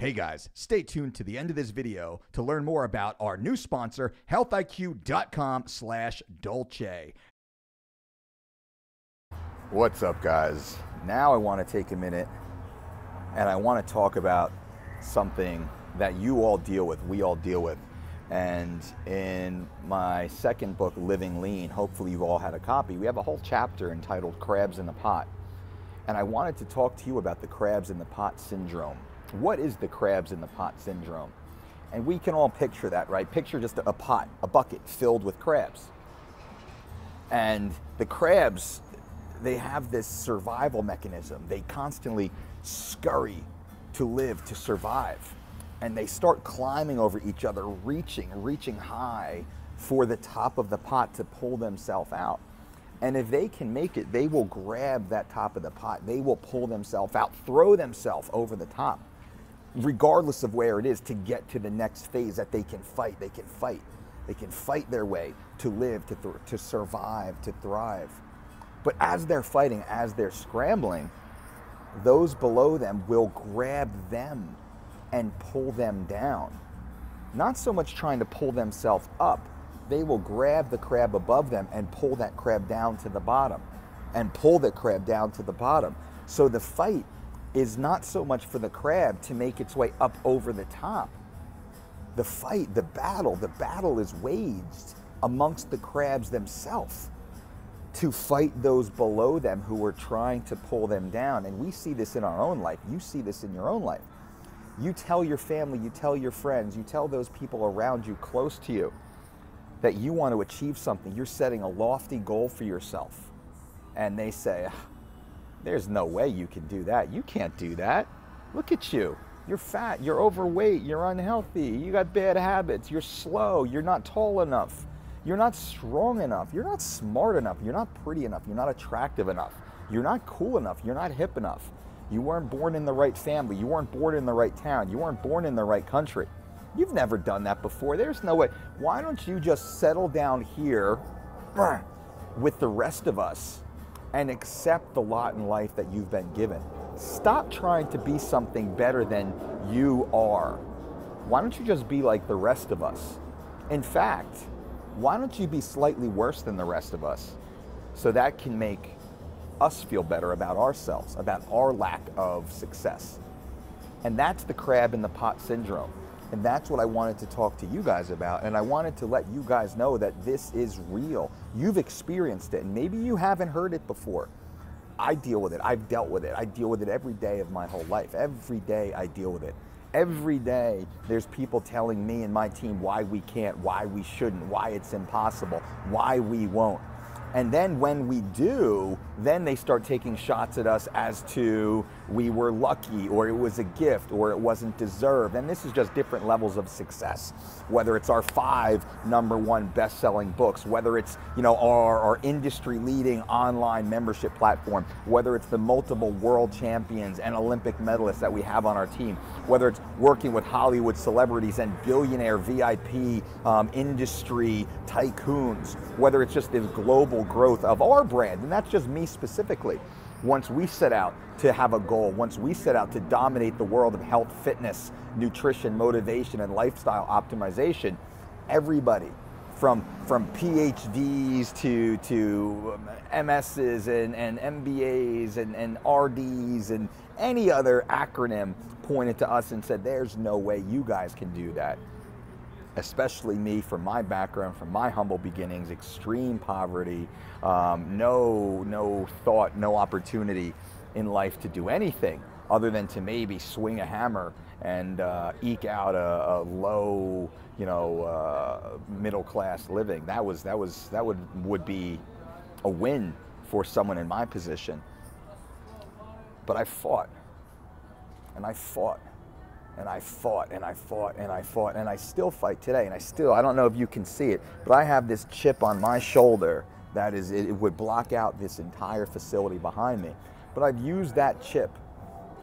Hey guys, stay tuned to the end of this video to learn more about our new sponsor, healthiq.com/dolce. What's up guys? Now I want to take a minute and I want to talk about something that you all deal with, we all deal with. And in my second book, Living Lean, hopefully you've all had a copy, we have a whole chapter entitled Crabs in the Pot. And I wanted to talk to you about the crabs in the pot syndrome. What is the crabs in the pot syndrome? And we can all picture that, right? Picture just a pot, a bucket filled with crabs. And the crabs, they have this survival mechanism. They constantly scurry to live, to survive. And they start climbing over each other, reaching high for the top of the pot to pull themselves out. And if they can make it, they will grab that top of the pot. They will pull themselves out, throw themselves over the top, regardless of where it is, to get to the next phase that they can fight. They can fight. They can fight their way to live, to survive, to thrive. But as they're fighting, as they're scrambling, those below them will grab them and pull them down. Not so much trying to pull themselves up. They will grab the crab above them and pull that crab down to the bottom, and pull the crab down to the bottom. So the fight is not so much for the crab to make its way up over the top. The fight, the battle is waged amongst the crabs themselves to fight those below them who are trying to pull them down. And we see this in our own life. You see this in your own life. You tell your family, you tell your friends, you tell those people around you, close to you, that you want to achieve something. You're setting a lofty goal for yourself. And they say, there's no way you can do that. You can't do that. Look at you. You're fat, you're overweight, you're unhealthy, you got bad habits, you're slow, you're not tall enough, you're not strong enough, you're not smart enough, you're not pretty enough, you're not attractive enough, you're not cool enough, you're not hip enough. You weren't born in the right family, you weren't born in the right town, you weren't born in the right country. You've never done that before. There's no way. Why don't you just settle down here with the rest of us and accept the lot in life that you've been given? Stop trying to be something better than you are. Why don't you just be like the rest of us? In fact, why don't you be slightly worse than the rest of us, so that can make us feel better about ourselves, about our lack of success? And that's the crab in the pot syndrome. And that's what I wanted to talk to you guys about. And I wanted to let you guys know that this is real. You've experienced it, and maybe you haven't heard it before. I deal with it. I've dealt with it. I deal with it every day of my whole life. Every day I deal with it. Every day there's people telling me and my team why we can't, why we shouldn't, why it's impossible, why we won't. And then when we do, then they start taking shots at us as to we were lucky, or it was a gift, or it wasn't deserved. And this is just different levels of success. Whether it's our 5 #1 best-selling books, whether it's, our industry-leading online membership platform, whether it's the multiple world champions and Olympic medalists that we have on our team, whether it's working with Hollywood celebrities and billionaire VIP industry tycoons, whether it's just this global growth of our brand, and that's just me specifically. Once we set out to have a goal, once we set out to dominate the world of health, fitness, nutrition, motivation, and lifestyle optimization, everybody from PhDs to MSs and MBAs and RDs and any other acronym pointed to us and said, there's no way you guys can do that. Especially me, from my background, from my humble beginnings, extreme poverty, no thought, no opportunity in life to do anything other than to maybe swing a hammer and eke out a low, middle class living. That would be a win for someone in my position. But I fought, and I fought. And I fought, and I fought, and I fought, and I still fight today. And I don't know if you can see it, but I have this chip on my shoulder that it would block out this entire facility behind me. But I've used that chip.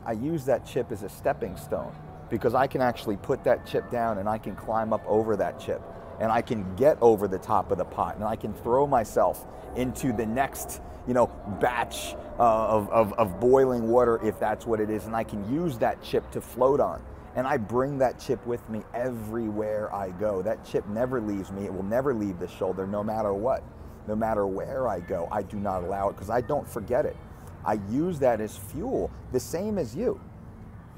I use that chip as a stepping stone, because I can actually put that chip down and I can climb up over that chip, and I can get over the top of the pot, and I can throw myself into the next batch of boiling water, if that's what it is, and I can use that chip to float on. And I bring that chip with me everywhere I go. That chip never leaves me. It will never leave the shoulder, no matter what. No matter where I go, I do not allow it because I don't forget it. I use that as fuel, the same as you.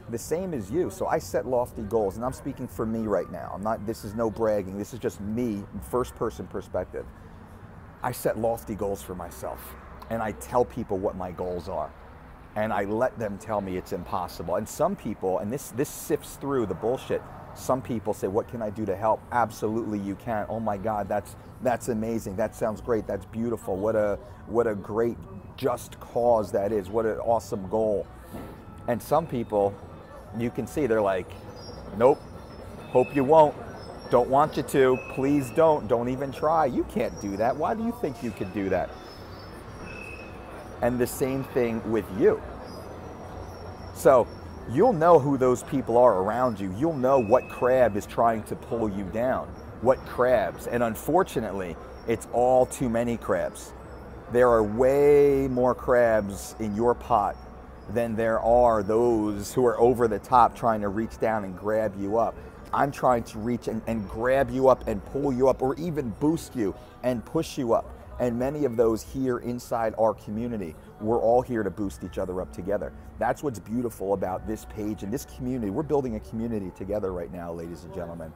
The same as you. So I set lofty goals, and I'm speaking for me right now. This is no bragging. This is just me, first person perspective. I set lofty goals for myself, and I tell people what my goals are. And I let them tell me it's impossible. And some people, and this sifts through the bullshit, some people say, what can I do to help? Absolutely you can. Oh my God, that's amazing. That sounds great. That's beautiful. What a great just cause that is. What an awesome goal. And some people, you can see they're like, nope, hope you won't. Don't want you to. Please don't even try. You can't do that. Why do you think you could do that? And the same thing with you. So you'll know who those people are around you. You'll know what crab is trying to pull you down, what crabs. And unfortunately, it's all too many crabs. There are way more crabs in your pot than there are those who are over the top trying to reach down and grab you up. I'm trying to reach and grab you up and pull you up, or even boost you and push you up. And many of those here inside our community, we're all here to boost each other up together. That's what's beautiful about this page and this community. We're building a community together right now, ladies and gentlemen.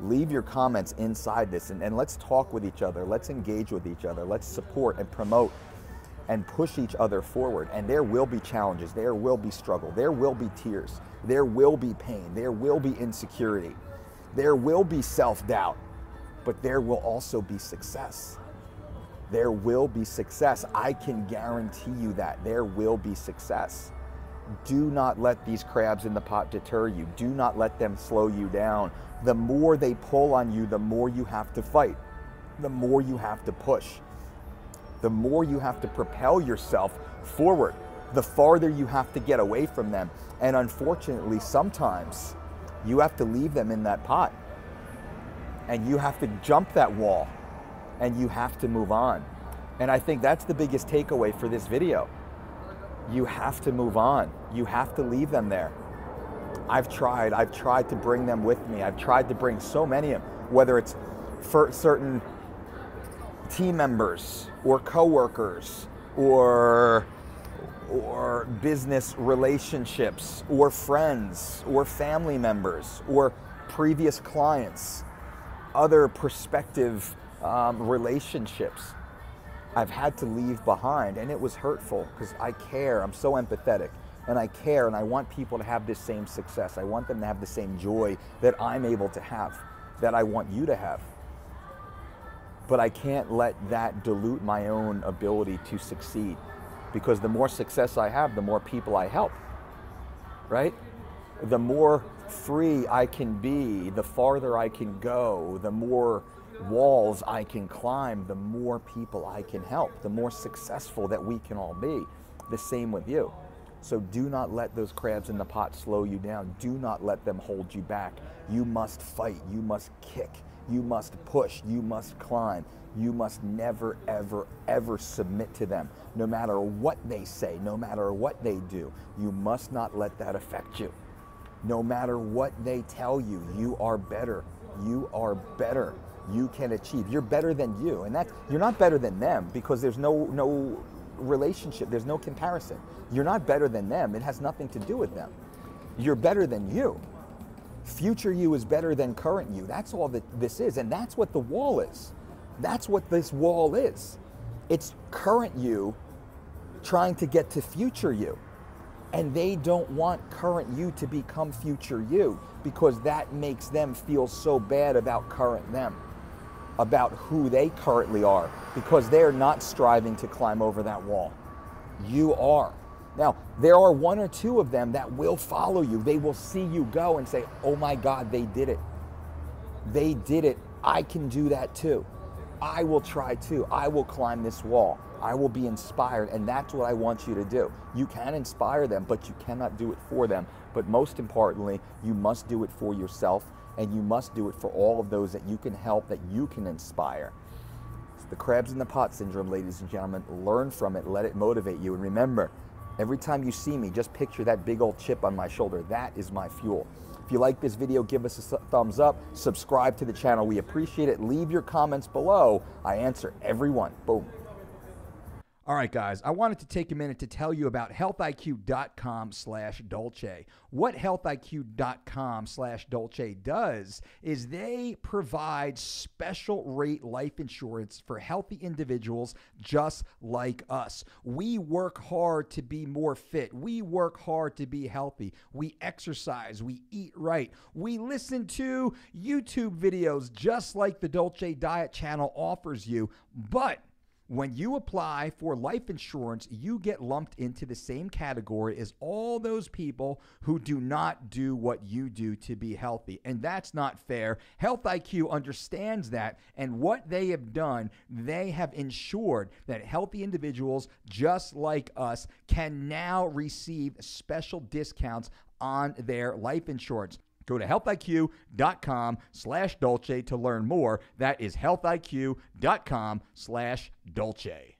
Leave your comments inside this and let's talk with each other. Let's engage with each other. Let's support and promote and push each other forward. And there will be challenges. There will be struggle. There will be tears. There will be pain. There will be insecurity. There will be self-doubt. But there will also be success. There will be success. I can guarantee you that. There will be success. Do not let these crabs in the pot deter you. Do not let them slow you down. The more they pull on you, the more you have to fight. The more you have to push. The more you have to propel yourself forward. The farther you have to get away from them. And unfortunately, sometimes you have to leave them in that pot. And you have to jump that wall. And you have to move on. And I think that's the biggest takeaway for this video. You have to move on. You have to leave them there. I've tried to bring them with me. I've tried to bring so many of them, whether it's for certain team members or coworkers or business relationships or friends or family members or previous clients, other prospective relationships I've had to leave behind, and it was hurtful because I care. I'm so empathetic, and I care, and I want people to have this same success. I want them to have the same joy that I'm able to have, that I want you to have. But I can't let that dilute my own ability to succeed, because the more success I have, the more people I help, right? The more free I can be, the farther I can go, the more walls I can climb, the more people I can help, the more successful that we can all be. The same with you. So do not let those crabs in the pot slow you down. Do not let them hold you back. You must fight. You must kick. You must push. You must climb. You must never, ever, ever submit to them. No matter what they say, no matter what they do, you must not let that affect you. No matter what they tell you, you are better. You are better. You can achieve. You're better than you, and you're not better than them because there's no relationship. There's no comparison. You're not better than them. It has nothing to do with them. You're better than you. Future you is better than current you. That's all that this is, and that's what the wall is. That's what this wall is. It's current you trying to get to future you. And they don't want current you to become future you because that makes them feel so bad about current them, about who they currently are, because they're not striving to climb over that wall. You are. Now, there are one or two of them that will follow you. They will see you go and say, oh my God, they did it. They did it. I can do that too. I will try too. I will climb this wall. I will be inspired, and that's what I want you to do. You can inspire them, but you cannot do it for them. But most importantly, you must do it for yourself, and you must do it for all of those that you can help, that you can inspire. It's the crabs in the pot syndrome, ladies and gentlemen. Learn from it. Let it motivate you. And remember, Every time you see me, just picture that big old chip on my shoulder. That is my fuel. If you like this video, give us a thumbs up, subscribe to the channel. We appreciate it. Leave your comments below. I answer every one. Boom. All right, guys, I wanted to take a minute to tell you about healthiq.com/Dolce. What healthiq.com/Dolce does is they provide special rate life insurance for healthy individuals just like us. We work hard to be more fit. We work hard to be healthy. We exercise. We eat right. We listen to YouTube videos just like the Dolce Diet channel offers you, but when you apply for life insurance, you get lumped into the same category as all those people who do not do what you do to be healthy. And that's not fair. Health IQ understands that. And what they have done, they have ensured that healthy individuals just like us can now receive special discounts on their life insurance. Go to healthiq.com/Dolce to learn more. That is healthiq.com/Dolce.